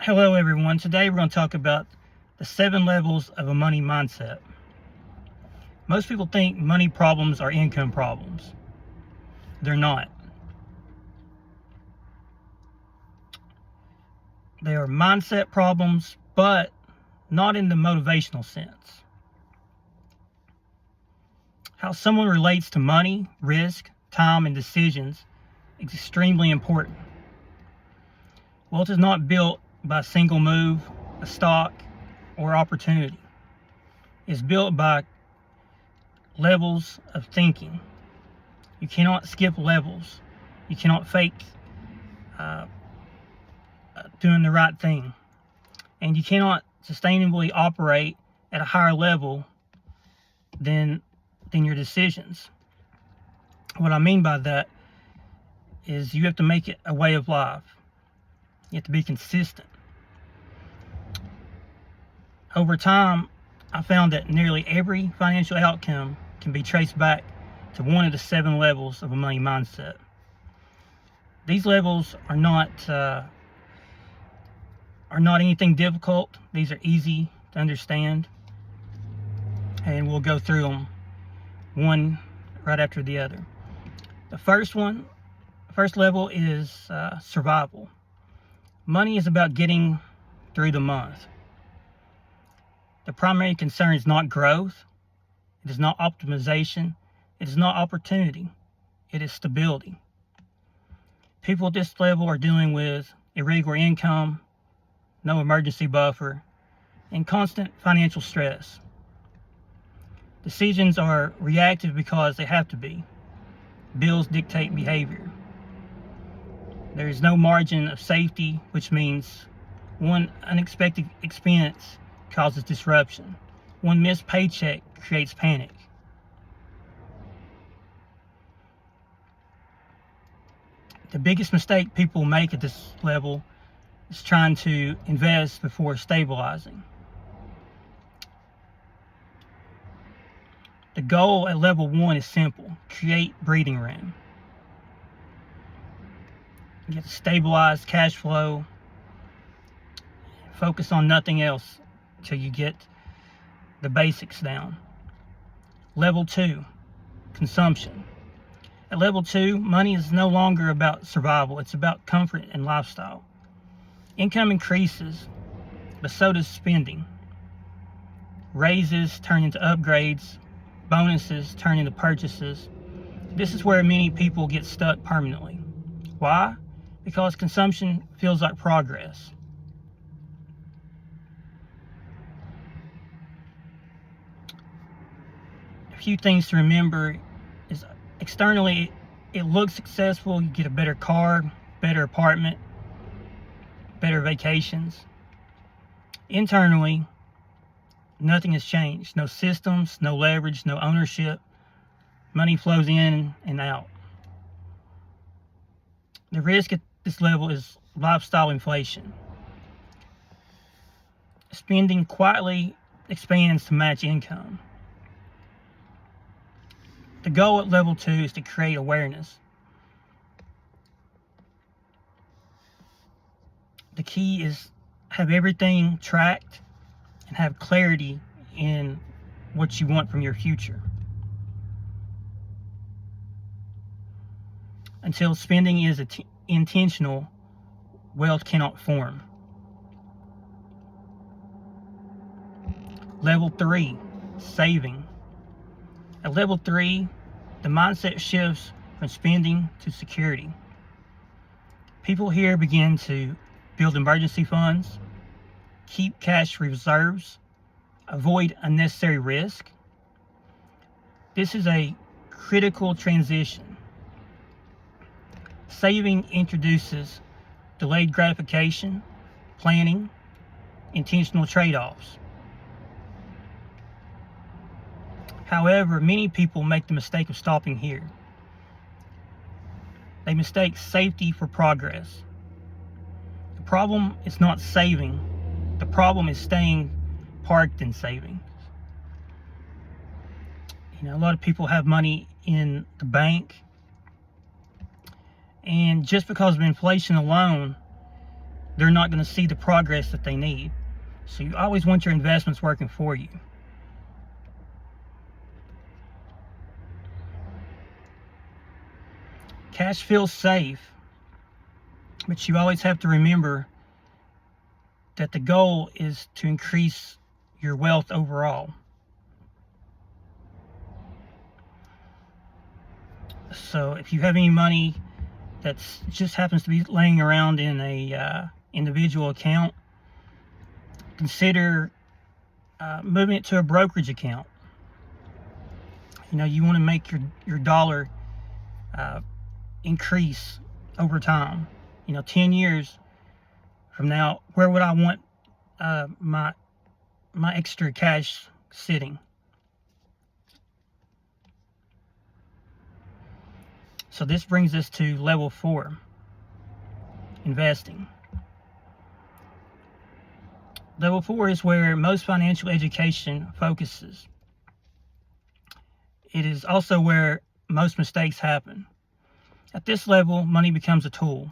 Hello everyone. Today we're going to talk about the 7 levels of a money mindset. Most people think money problems are income problems. They're not. They are mindset problems, but not in the motivational sense. How someone relates to money, risk, time, and decisions is extremely important. Wealth is not built by a single move, a stock, or opportunity. It's built by levels of thinking. You cannot skip levels. You cannot fake doing the right thing. And you cannot sustainably operate at a higher level than your decisions. What I mean by that is you have to make it a way of life. You have to be consistent. Over time, I found that nearly every financial outcome can be traced back to one of the 7 levels of a money mindset. These levels are not anything difficult. These are easy to understand, and we'll go through them one right after the other. The first level is survival. Money is about getting through the month. The primary concern is not growth. It is not optimization. It is not opportunity. It is stability. People at this level are dealing with irregular income, no emergency buffer, and constant financial stress. Decisions are reactive because they have to be. Bills dictate behavior. There is no margin of safety, which means one unexpected expense causes disruption. One missed paycheck creates panic. The biggest mistake people make at this level is trying to invest before stabilizing. The goal at level 1 is simple: create breathing room. You have to stabilize cash flow, focus on nothing else until you get the basics down. Level 2, consumption. At level 2, money is no longer about survival, it's about comfort and lifestyle. Income increases, but so does spending. Raises turn into upgrades, bonuses turn into purchases. This is where many people get stuck permanently. Why? Because consumption feels like progress. A few things to remember is externally it looks successful. You get a better car, better apartment, better vacations. Internally, nothing has changed. No systems, no leverage, no ownership. Money flows in and out. The risk at this level is lifestyle inflation. Spending quietly expands to match income. The goal at level 2 is to create awareness. The key is have everything tracked and have clarity in what you want from your future. Until spending is intentional, wealth cannot form. Level 3, saving. At level 3, the mindset shifts from spending to security. People here begin to build emergency funds, keep cash reserves, avoid unnecessary risk. This is a critical transition. Saving introduces delayed gratification, planning, intentional trade-offs. However, many people make the mistake of stopping here. They mistake safety for progress. The problem is not saving. The problem is staying parked in saving. A lot of people have money in the bank, and just because of inflation alone, they're not going to see the progress that they need. So you always want your investments working for you. Cash feels safe, but you always have to remember that the goal is to increase your wealth overall. So if you have any money that just happens to be laying around in a individual account, consider moving it to a brokerage account. You want to make your dollar increase over time. 10 years from now, where would I want my extra cash sitting? So this brings us to level 4, investing. Level 4 is where most financial education focuses. It is also where most mistakes happen. At this level, money becomes a tool.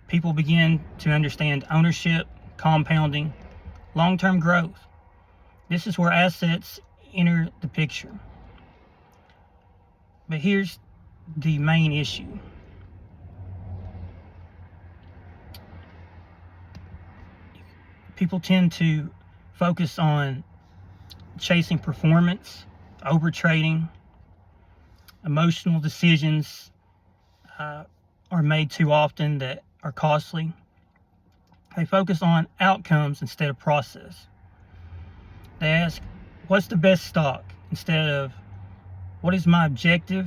People begin to understand ownership, compounding, long-term growth. This is where assets enter the picture. But here's the main issue. People tend to focus on chasing performance, overtrading, emotional decisions are made too often that are costly. They focus on outcomes instead of process. They ask, what's the best stock, instead of what is my objective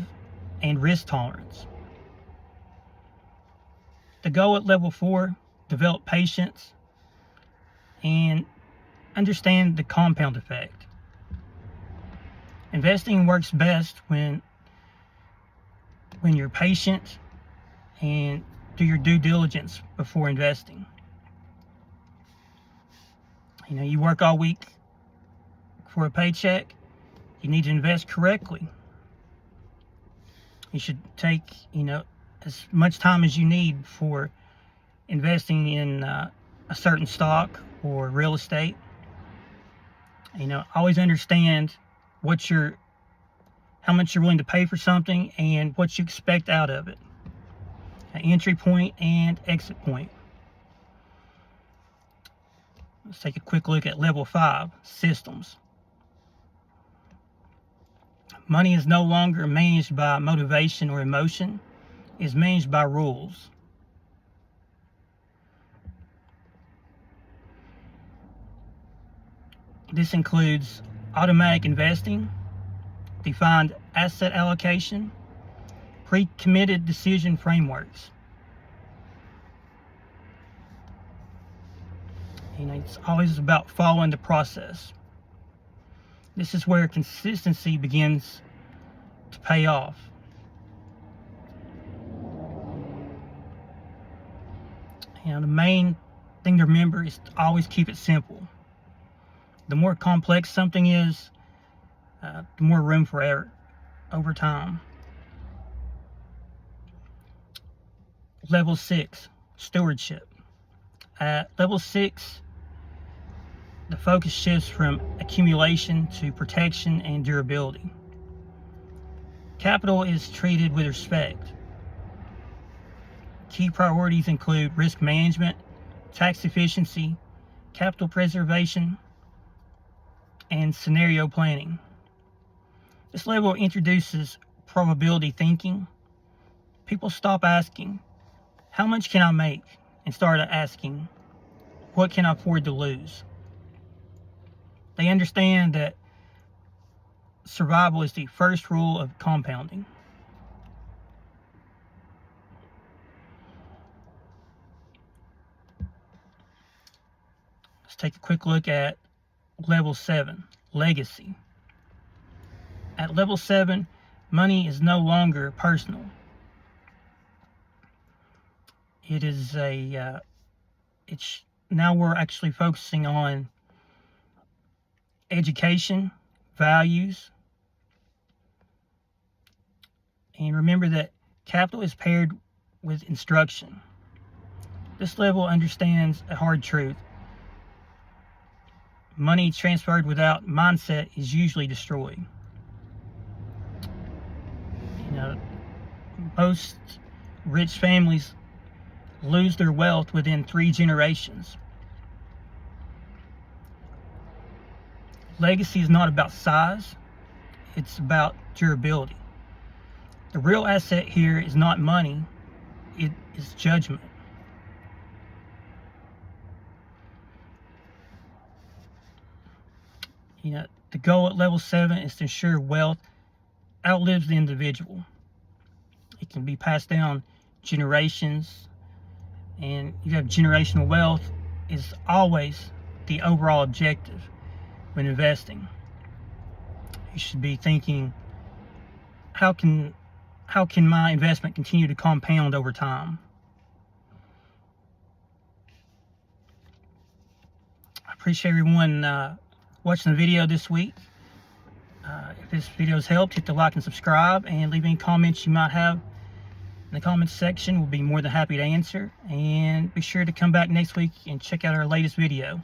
and risk tolerance. The goal at level 4, develop patience and understand the compound effect. Investing works best when you're patient and do your due diligence before investing. You work all week for a paycheck. You need to invest correctly. You should take, as much time as you need for investing in a certain stock or real estate. Always understand how much you're willing to pay for something and what you expect out of it. An entry point and exit point. Let's take a quick look at level 5, systems. Money is no longer managed by motivation or emotion. It's managed by rules. This includes automatic investing, defined asset allocation, pre-committed decision frameworks. It's always about following the process. This is where consistency begins to pay off. The main thing to remember is to always keep it simple. The more complex something is, the more room for error over time. Level 6, stewardship. At level 6, the focus shifts from accumulation to protection and durability. Capital is treated with respect. Key priorities include risk management, tax efficiency, capital preservation, and scenario planning. This level introduces probability thinking. People stop asking, how much can I make? And start asking, what can I afford to lose? They understand that survival is the first rule of compounding. Let's take a quick look at level 7, legacy. At level 7, money is no longer personal. Now we're actually focusing on education, values, and remember that capital is paired with instruction. This level understands a hard truth. Money transferred without mindset is usually destroyed. You know, most rich families lose their wealth within 3 generations. Legacy is not about size, it's about durability. The real asset here is not money, it is judgment. You know, the goal at level 7 is to ensure wealth outlives the individual. It can be passed down generations, and you have generational wealth is always the overall objective when investing. You should be thinking, how can my investment continue to compound over time? I appreciate everyone watching the video this week. If this video has helped, hit the like and subscribe, and leave any comments you might have in the comments section. We'll be more than happy to answer. And be sure to come back next week and check out our latest video.